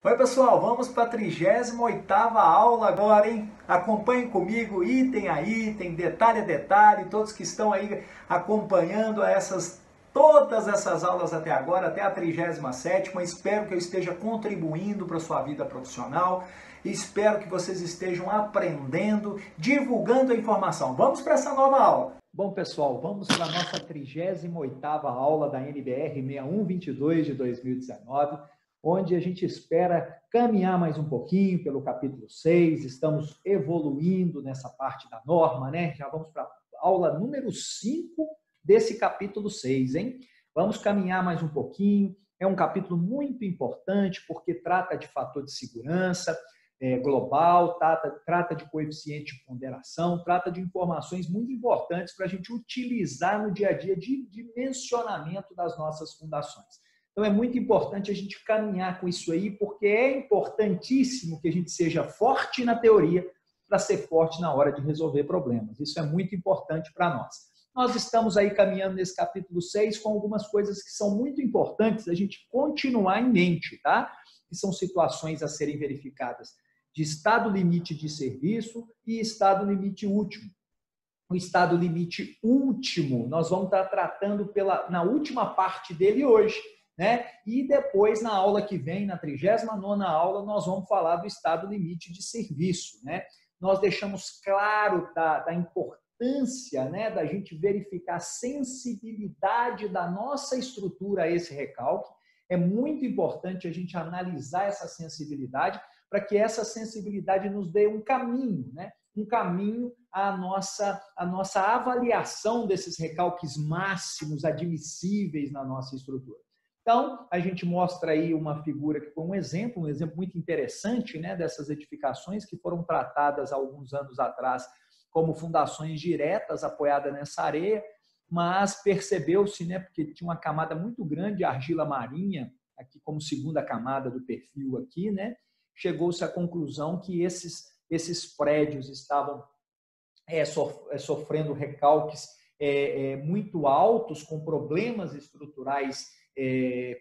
Oi pessoal, vamos para a 38ª aula agora, hein? Acompanhem comigo, item a item, detalhe a detalhe, todos que estão aí acompanhando todas essas aulas até agora, até a 37ª. Espero que eu esteja contribuindo para a sua vida profissional, espero que vocês estejam aprendendo, divulgando a informação. Vamos para essa nova aula. Bom pessoal, vamos para a nossa 38ª aula da NBR 6122 de 2019. Onde a gente espera caminhar mais um pouquinho pelo capítulo 6, estamos evoluindo nessa parte da norma, né? Já vamos para a aula número 5 desse capítulo 6, hein? Vamos caminhar mais um pouquinho, é um capítulo muito importante porque trata de fator de segurança global, trata de coeficiente de ponderação, trata de informações muito importantes para a gente utilizar no dia a dia de dimensionamento das nossas fundações. Então, é muito importante a gente caminhar com isso aí, porque é importantíssimo que a gente seja forte na teoria para ser forte na hora de resolver problemas. Isso é muito importante para nós. Nós estamos aí caminhando nesse capítulo 6 com algumas coisas que são muito importantes a gente continuar em mente, tá? Que são situações a serem verificadas de estado limite de serviço e estado limite último. O estado limite último, nós vamos estar tratando na última parte dele hoje. Né? E depois, na aula que vem, na 39ª aula, nós vamos falar do estado limite de serviço. Né? Nós deixamos claro da importância, né, da gente verificar a sensibilidade da nossa estrutura a esse recalque. É muito importante a gente analisar essa sensibilidade para que essa sensibilidade nos dê um caminho, né? Um caminho à nossa avaliação desses recalques máximos admissíveis na nossa estrutura. Então, a gente mostra aí uma figura que foi um exemplo muito interessante, né, dessas edificações que foram tratadas há alguns anos atrás como fundações diretas apoiadas nessa areia, mas percebeu-se, né, porque tinha uma camada muito grande de argila marinha, aqui como segunda camada do perfil aqui, né, chegou-se à conclusão que esses prédios estavam sofrendo recalques muito altos, com problemas estruturais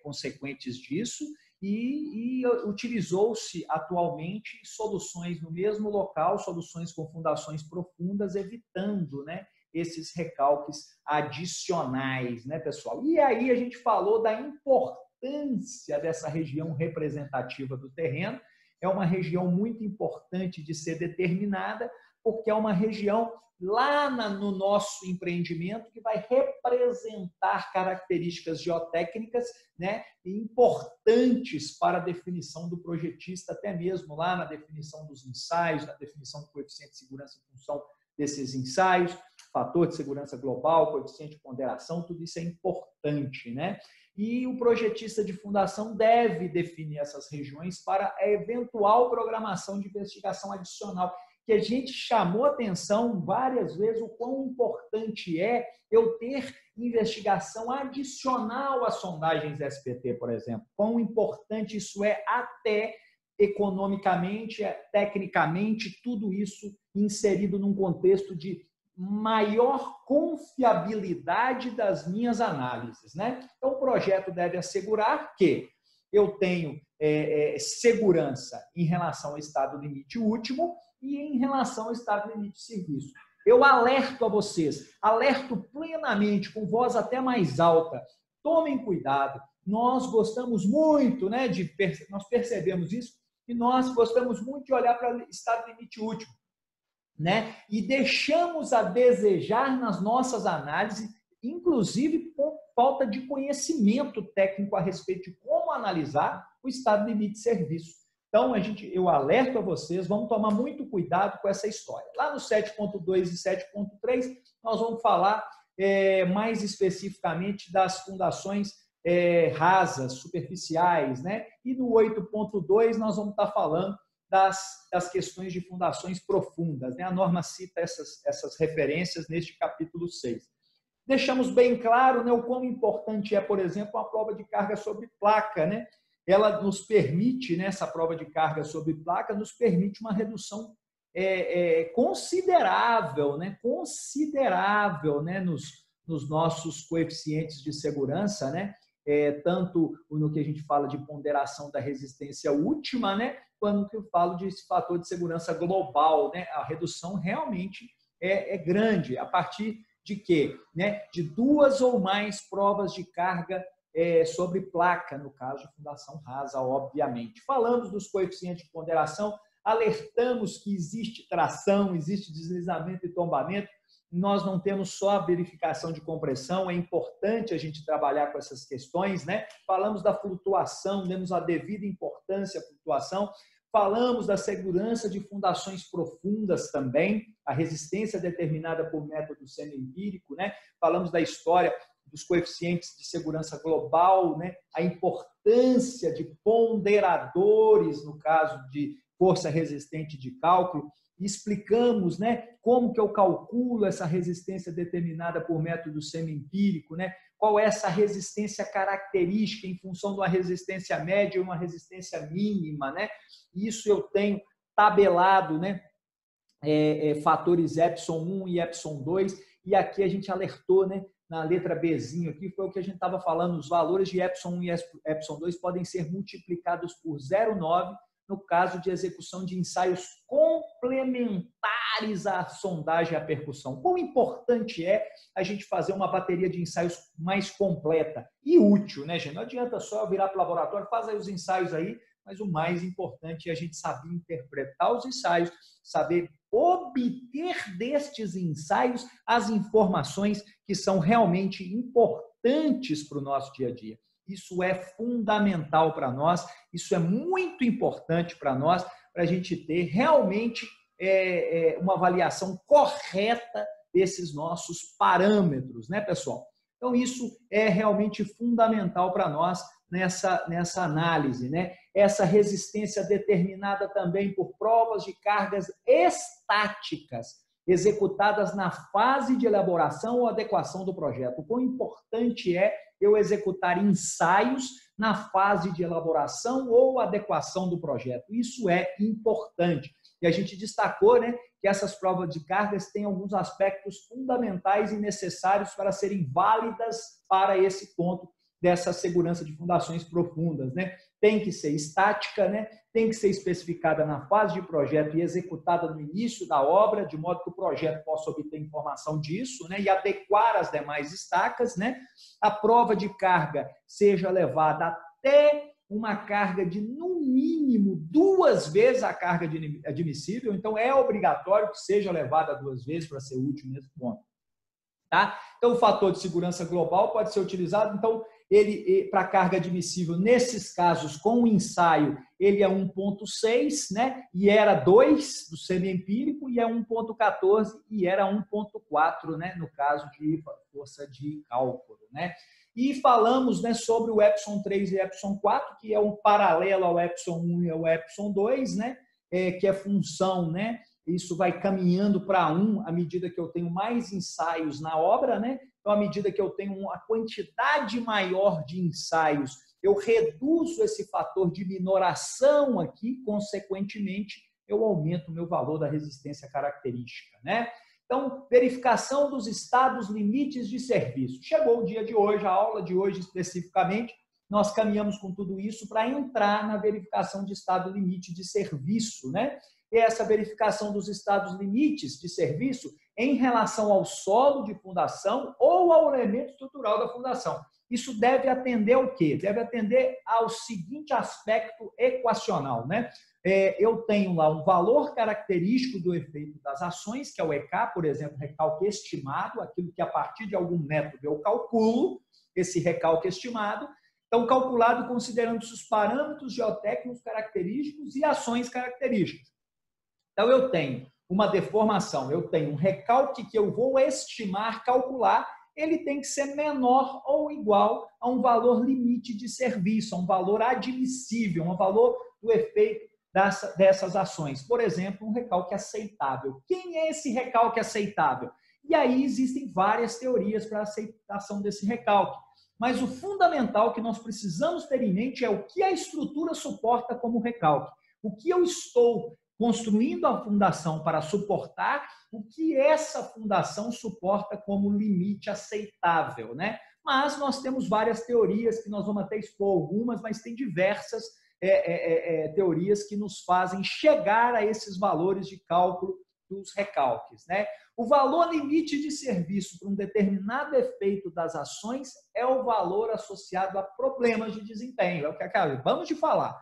consequentes disso, e utilizou-se atualmente soluções no mesmo local, soluções com fundações profundas, evitando, né, esses recalques adicionais, né, pessoal? E aí a gente falou da importância dessa região representativa do terreno. É uma região muito importante de ser determinada, porque é uma região lá no nosso empreendimento que vai representar características geotécnicas, né, importantes para a definição do projetista, até mesmo lá na definição dos ensaios, na definição do coeficiente de segurança em função desses ensaios, fator de segurança global, coeficiente de ponderação, tudo isso é importante, né? E o projetista de fundação deve definir essas regiões para a eventual programação de investigação adicional, que a gente chamou atenção várias vezes o quão importante é eu ter investigação adicional às sondagens SPT, por exemplo. Quão importante isso é até economicamente, tecnicamente, tudo isso inserido num contexto de maior confiabilidade das minhas análises, né? Então, o projeto deve assegurar que eu tenho segurança em relação ao estado limite último e em relação ao estado limite de serviço. Eu alerto a vocês, alerto plenamente, com voz até mais alta, tomem cuidado, nós gostamos muito, né, nós percebemos isso, e nós gostamos muito de olhar para o estado limite último, né, e deixamos a desejar nas nossas análises, inclusive por falta de conhecimento técnico a respeito de como analisar o estado limite de serviço. Então, eu alerto a vocês, vamos tomar muito cuidado com essa história. Lá no 7.2 e 7.3, nós vamos falar mais especificamente das fundações rasas, superficiais, né? E no 8.2, nós vamos estar falando das questões de fundações profundas, né? A norma cita essas referências neste capítulo 6. Deixamos bem claro, né, o quão importante é, por exemplo, a prova de carga sobre placa, né? Ela nos permite, né, essa prova de carga sobre placa, nos permite uma redução considerável, né, nos nossos coeficientes de segurança, né, tanto no que a gente fala de ponderação da resistência última, né, quanto que eu falo de fator de segurança global, né? A redução realmente é grande. A partir de quê? Né? De 2 ou mais provas de carga sobre placa, no caso de fundação rasa, obviamente. Falamos dos coeficientes de ponderação, alertamos que existe tração, existe deslizamento e tombamento. Nós não temos só a verificação de compressão, é importante a gente trabalhar com essas questões, né? Falamos da flutuação, demos a devida importância à flutuação. Falamos da segurança de fundações profundas também, a resistência determinada por método semi-empírico, né? Falamos da história dos coeficientes de segurança global, né? A importância de ponderadores, no caso de força resistente de cálculo. Explicamos, né, como que eu calculo essa resistência determinada por método semi-empírico, né? Qual é essa resistência característica em função de uma resistência média e uma resistência mínima, né? Isso eu tenho tabelado, né? Fatores epsilon 1 e epsilon 2, e aqui a gente alertou, né? Na letra Bzinho aqui, foi o que a gente estava falando, os valores de epsilon 1 e epsilon 2 podem ser multiplicados por 0,9 no caso de execução de ensaios complementares à sondagem e à percussão. Quão importante é a gente fazer uma bateria de ensaios mais completa e útil, né, gente? Não adianta só virar para o laboratório, faz aí os ensaios aí, mas o mais importante é a gente saber interpretar os ensaios, saber obter destes ensaios as informações que são realmente importantes para o nosso dia a dia. Isso é fundamental para nós, isso é muito importante para nós, para a gente ter realmente uma avaliação correta desses nossos parâmetros, né, pessoal? Então, isso é realmente fundamental para nós nessa análise, né? Essa resistência determinada também por provas de cargas estáticas executadas na fase de elaboração ou adequação do projeto. O quão importante é eu executar ensaios na fase de elaboração ou adequação do projeto. Isso é importante. E a gente destacou, né, que essas provas de cargas têm alguns aspectos fundamentais e necessários para serem válidas para esse ponto dessa segurança de fundações profundas, né? Tem que ser estática, né? Tem que ser especificada na fase de projeto e executada no início da obra, de modo que o projeto possa obter informação disso, né? E adequar as demais estacas, né? A prova de carga seja levada até uma carga de, no mínimo, 2 vezes a carga admissível. Então, é obrigatório que seja levada 2 vezes para ser útil nesse ponto. Tá? Então, o fator de segurança global pode ser utilizado. Então, ele para carga admissível, nesses casos, com o ensaio, ele é 1,6, né? E era 2 do semi-empírico, e é 1,14 e era 1,4, né? No caso de força de cálculo, né? E falamos, né, sobre o epsilon 3 e epsilon 4, que é um paralelo ao epsilon 1 e ao epsilon 2, né? Que é função, né? Isso vai caminhando para 1 à medida que eu tenho mais ensaios na obra, né? Então, à medida que eu tenho uma quantidade maior de ensaios, eu reduzo esse fator de minoração aqui, consequentemente, eu aumento o meu valor da resistência característica, né? Então, verificação dos estados limites de serviço. Chegou o dia de hoje, a aula de hoje especificamente, nós caminhamos com tudo isso para entrar na verificação de estado limite de serviço, né? E essa verificação dos estados limites de serviço em relação ao solo de fundação ou ao elemento estrutural da fundação. Isso deve atender ao quê? Deve atender ao seguinte aspecto equacional, né? Eu tenho lá um valor característico do efeito das ações, que é o EK, por exemplo, recalque estimado, aquilo que a partir de algum método eu calculo, esse recalque estimado. Então, calculado considerando os parâmetros geotécnicos característicos e ações características. Então, eu tenho uma deformação, eu tenho um recalque que eu vou estimar, calcular, ele tem que ser menor ou igual a um valor limite de serviço, a um valor admissível, um valor do efeito dessas ações. Por exemplo, um recalque aceitável. Quem é esse recalque aceitável? E aí existem várias teorias para a aceitação desse recalque. Mas o fundamental que nós precisamos ter em mente é o que a estrutura suporta como recalque. O que eu estou construindo a fundação para suportar, o que essa fundação suporta como limite aceitável, né? mas nós temos várias teorias que nós vamos até expor algumas, mas tem diversas teorias que nos fazem chegar a esses valores de cálculo dos recalques, né? O valor limite de serviço para um determinado efeito das ações é o valor associado a problemas de desempenho, é o que acabamos de falar,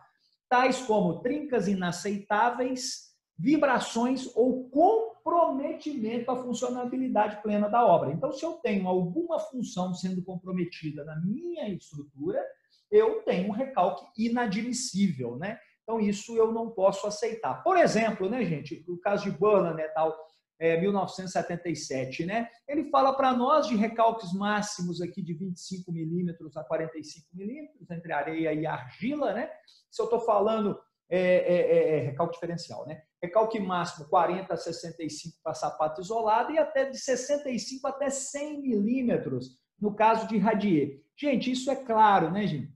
tais como trincas inaceitáveis, vibrações ou comprometimento à funcionalidade plena da obra. Então, se eu tenho alguma função sendo comprometida na minha estrutura, eu tenho um recalque inadmissível, né? Então, isso eu não posso aceitar. Por exemplo, né, gente, o caso de Bullen, né, tal, 1977, né? Ele fala para nós de recalques máximos aqui de 25 milímetros a 45 milímetros entre areia e argila, né? Se eu estou falando recalque diferencial, né? Recalque máximo 40 a 65 para sapato isolado e até de 65 até 100 milímetros no caso de radier. Gente, isso é claro, né, gente?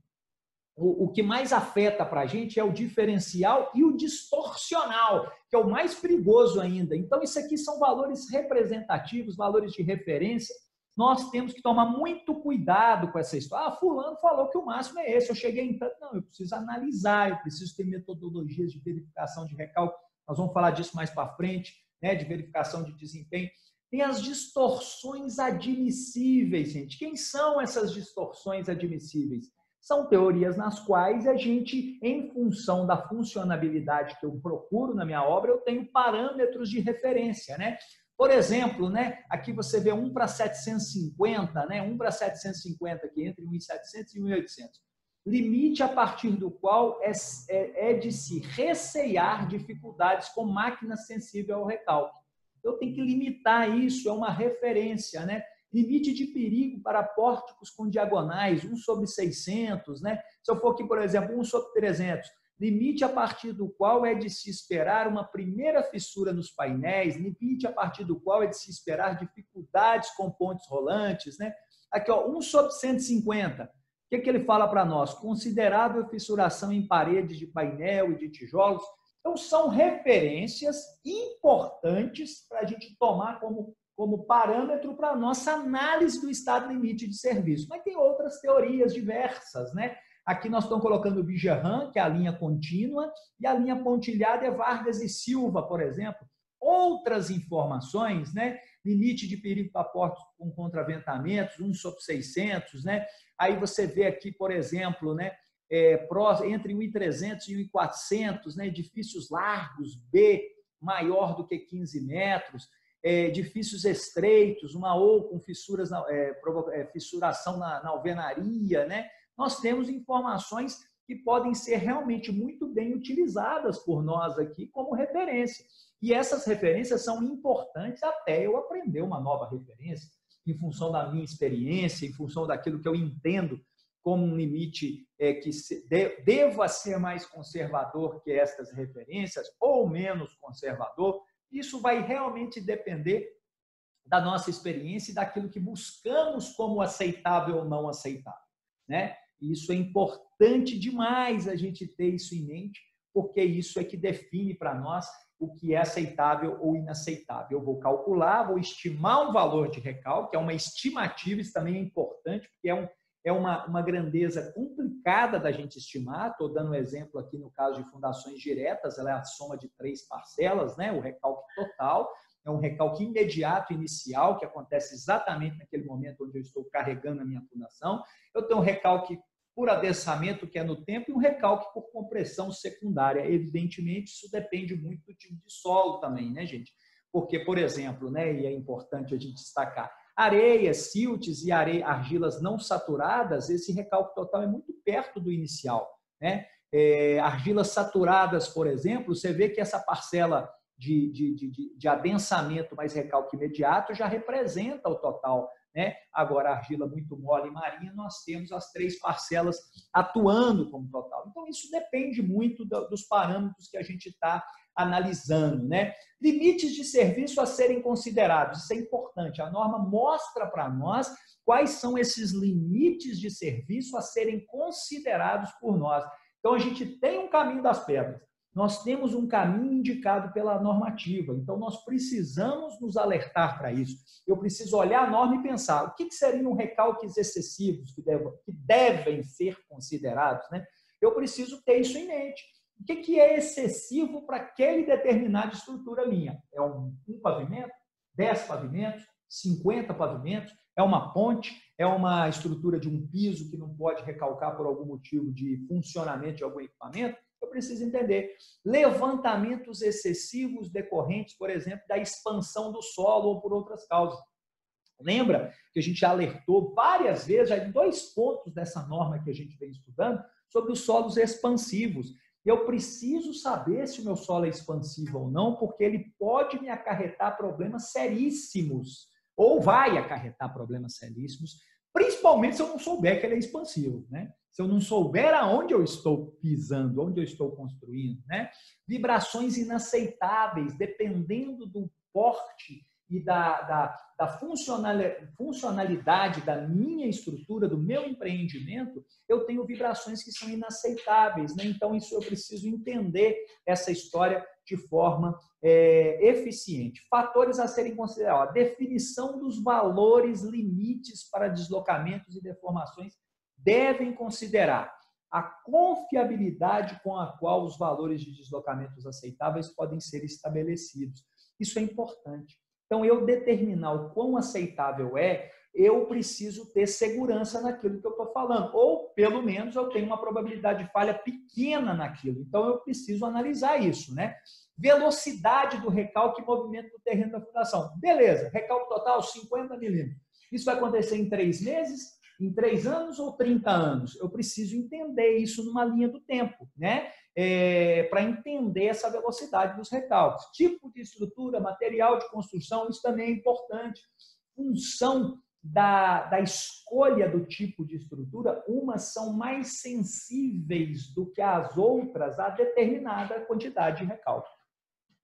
O que mais afeta para a gente é o diferencial e o distorcional, que é o mais perigoso ainda. Então, isso aqui são valores representativos, valores de referência. Nós temos que tomar muito cuidado com essa história. Ah, fulano falou que o máximo é esse, eu cheguei em tanto. Não, eu preciso analisar, eu preciso ter metodologias de verificação de recalque. Nós vamos falar disso mais para frente, né, de verificação de desempenho. Tem as distorções admissíveis, gente. Quem são essas distorções admissíveis? São teorias nas quais a gente, em função da funcionabilidade que eu procuro na minha obra, eu tenho parâmetros de referência, né? Por exemplo, né, aqui você vê 1 para 750, né? 1 para 750 aqui, entre 1.700 e 1.800. Limite a partir do qual é de se recear dificuldades com máquina sensível ao recalque. Eu tenho que limitar isso, é uma referência, né? Limite de perigo para pórticos com diagonais, 1 sobre 600, né? Se eu for aqui, por exemplo, 1 sobre 300, limite a partir do qual é de se esperar uma primeira fissura nos painéis, limite a partir do qual é de se esperar dificuldades com pontes rolantes, né? Aqui, ó, 1 sobre 150. O que ele fala para nós? Considerável fissuração em paredes de painel e de tijolos. Então, são referências importantes para a gente tomar como parâmetro para a nossa análise do estado limite de serviço. Mas tem outras teorias diversas, né? Aqui nós estamos colocando o Bijarran, que é a linha contínua, e a linha pontilhada é Vargas e Silva, por exemplo. Outras informações, né? Limite de perigo para portos com contraventamentos, 1 sobre 600, né? Aí você vê aqui, por exemplo, né? Entre 1.300 e 1.400, né? Edifícios largos, B, maior do que 15 metros, edifícios estreitos, uma ou com fissuras, fissuração na alvenaria, né? Nós temos informações que podem ser realmente muito bem utilizadas por nós aqui como referência. E essas referências são importantes até eu aprender uma nova referência, em função da minha experiência, em função daquilo que eu entendo como um limite que deva ser mais conservador que estas referências ou menos conservador. Isso vai realmente depender da nossa experiência e daquilo que buscamos como aceitável ou não aceitável, né? E isso é importante demais a gente ter isso em mente, porque isso é que define para nós o que é aceitável ou inaceitável. Eu vou calcular, vou estimar um valor de recalque, é uma estimativa, isso também é importante, porque é uma grandeza complicada da gente estimar. Estou dando um exemplo aqui no caso de fundações diretas, ela é a soma de 3 parcelas, né? O recalque total é um recalque imediato, inicial, que acontece exatamente naquele momento onde eu estou carregando a minha fundação. Eu tenho um recalque por adensamento, que é no tempo, e um recalque por compressão secundária. Evidentemente, isso depende muito do tipo de solo também, né, gente? Porque, por exemplo, né, e é importante a gente destacar, areias, siltes e argilas não saturadas, esse recalque total é muito perto do inicial, né? Argilas saturadas, por exemplo, você vê que essa parcela de adensamento mais recalque imediato já representa o total, né? Agora, argila muito mole e marinha, nós temos as 3 parcelas atuando como total. Então, isso depende muito dos parâmetros que a gente está analisando, né? Limites de serviço a serem considerados, isso é importante. A norma mostra para nós quais são esses limites de serviço a serem considerados por nós. Então, a gente tem um caminho das pedras. nós temos um caminho indicado pela normativa, então nós precisamos nos alertar para isso. Eu preciso olhar a norma e pensar o que seriam recalques excessivos que devem ser considerados, né? Eu preciso ter isso em mente. O que é excessivo para aquele determinada estrutura minha? É um pavimento? 10 pavimentos? 50 pavimentos? É uma ponte? É uma estrutura de um piso que não pode recalcar por algum motivo de funcionamento de algum equipamento? Eu preciso entender. Levantamentos excessivos decorrentes, por exemplo, da expansão do solo ou por outras causas. Lembra que a gente já alertou várias vezes, já em 2 pontos dessa norma que a gente vem estudando, sobre os solos expansivos. Eu preciso saber se o meu solo é expansivo ou não, porque ele pode me acarretar problemas seríssimos, ou vai acarretar problemas seríssimos, principalmente se eu não souber que ele é expansivo, né? Se eu não souber aonde eu estou pisando, onde eu estou construindo, né? Vibrações inaceitáveis, dependendo do porte e da funcionalidade da minha estrutura, do meu empreendimento, eu tenho vibrações que são inaceitáveis, né? Então, isso eu preciso entender essa história de forma eficiente. Fatores a serem considerados: a definição dos valores limites para deslocamentos e deformações devem considerar a confiabilidade com a qual os valores de deslocamentos aceitáveis podem ser estabelecidos. Isso é importante. Então, eu determinar o quão aceitável é, eu preciso ter segurança naquilo que eu estou falando. Ou, pelo menos, eu tenho uma probabilidade de falha pequena naquilo. Então, eu preciso analisar isso, né? Velocidade do recalque e movimento do terreno da fundação. Beleza, recalque total 50 milímetros. Isso vai acontecer em 3 meses, em 3 anos ou 30 anos? Eu preciso entender isso numa linha do tempo, né? Para entender essa velocidade dos recalques. Tipo de estrutura, material de construção, isso também é importante. Função da escolha do tipo de estrutura, umas são mais sensíveis do que as outras a determinada quantidade de recalque.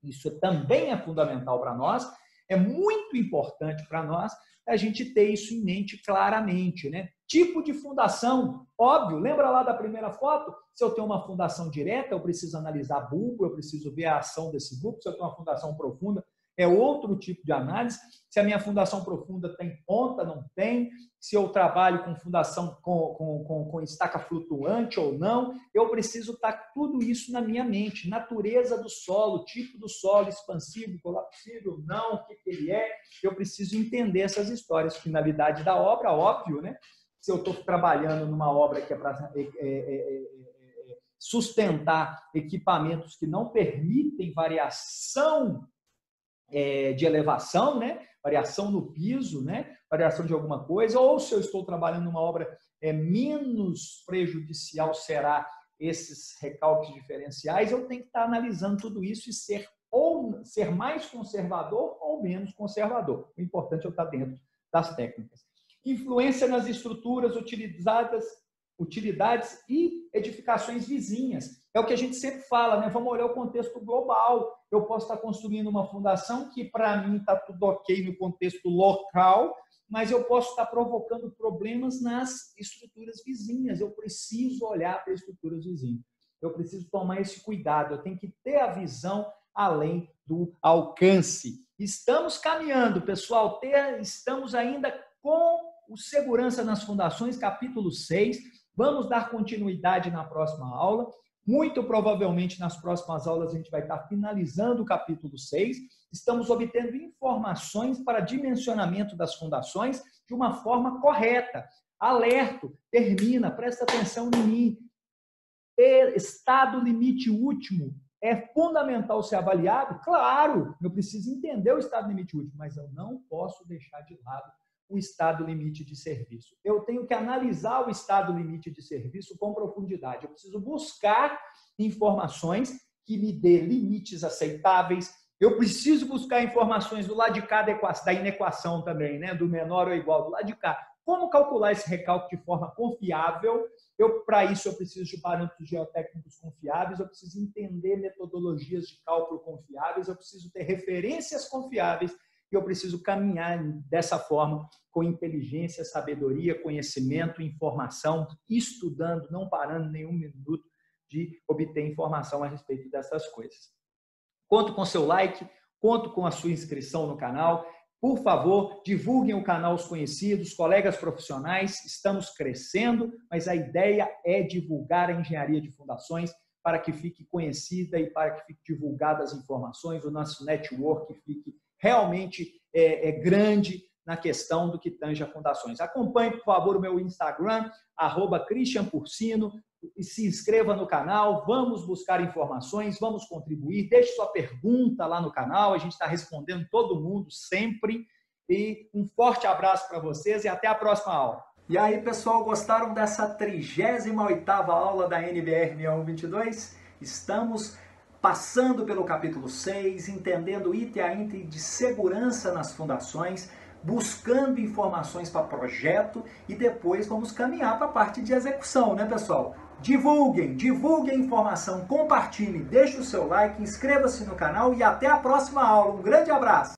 Isso também é fundamental para nós, é muito importante para nós a gente ter isso em mente claramente, né? Tipo de fundação, óbvio, lembra lá da primeira foto? Se eu tenho uma fundação direta, eu preciso analisar bulbo, eu preciso ver a ação desse bulbo. Se eu tenho uma fundação profunda, é outro tipo de análise. Se a minha fundação profunda tem ponta, não tem. Se eu trabalho com fundação com estaca flutuante ou não, eu preciso estar tudo isso na minha mente. Natureza do solo, tipo do solo, expansivo, colapsível, não, o que ele é. Eu preciso entender essas histórias. Finalidade da obra, óbvio, né? Se eu estou trabalhando numa obra que é para sustentar equipamentos que não permitem variação de elevação, né? Variação no piso, né? Variação de alguma coisa, ou se eu estou trabalhando numa obra menos prejudicial será esses recalques diferenciais, eu tenho que estar analisando tudo isso e ser mais conservador ou menos conservador. O importante é eu estar dentro das técnicas. Influência nas estruturas utilidades e edificações vizinhas. É o que a gente sempre fala, né? Vamos olhar o contexto global. Eu posso estar construindo uma fundação que, para mim, está tudo ok no contexto local, mas eu posso estar provocando problemas nas estruturas vizinhas. Eu preciso olhar para as estruturas vizinhas. Eu preciso tomar esse cuidado. Eu tenho que ter a visão além do alcance. Estamos caminhando, pessoal. Estamos ainda com o Segurança nas Fundações, capítulo 6. Vamos dar continuidade na próxima aula. Muito provavelmente, nas próximas aulas, a gente vai estar finalizando o capítulo 6. Estamos obtendo informações para dimensionamento das fundações de uma forma correta. Alerto, termina, presta atenção em mim. Estado limite último é fundamental ser avaliado? Claro, eu preciso entender o estado limite último, mas eu não posso deixar de lado o estado limite de serviço. Eu tenho que analisar o estado limite de serviço com profundidade. Eu preciso buscar informações que me dê limites aceitáveis. Eu preciso buscar informações do lado de cá da inequação também, né? Do menor ou igual, do lado de cá. Como calcular esse recalque de forma confiável? Para isso, eu preciso de parâmetros geotécnicos confiáveis, eu preciso entender metodologias de cálculo confiáveis, eu preciso ter referências confiáveis e eu preciso caminhar dessa forma com inteligência, sabedoria, conhecimento, informação, estudando, não parando nenhum minuto de obter informação a respeito dessas coisas. Conto com seu like, conto com a sua inscrição no canal. Por favor, divulguem o canal aos conhecidos, colegas profissionais. Estamos crescendo, mas a ideia é divulgar a engenharia de fundações para que fique conhecida e para que fique divulgadas as informações, o nosso network fique realmente grande na questão do que tange a fundações. Acompanhe, por favor, o meu Instagram, @ChristianPursino, e se inscreva no canal, vamos buscar informações, vamos contribuir, deixe sua pergunta lá no canal, a gente está respondendo todo mundo sempre, e um forte abraço para vocês e até a próxima aula. E aí, pessoal, gostaram dessa 38ª aula da NBR 6122? Estamos passando pelo capítulo 6, entendendo item a item de segurança nas fundações, buscando informações para projeto e depois vamos caminhar para a parte de execução, né, pessoal? Divulguem a informação, compartilhem, deixe o seu like, inscreva-se no canal e até a próxima aula. Um grande abraço!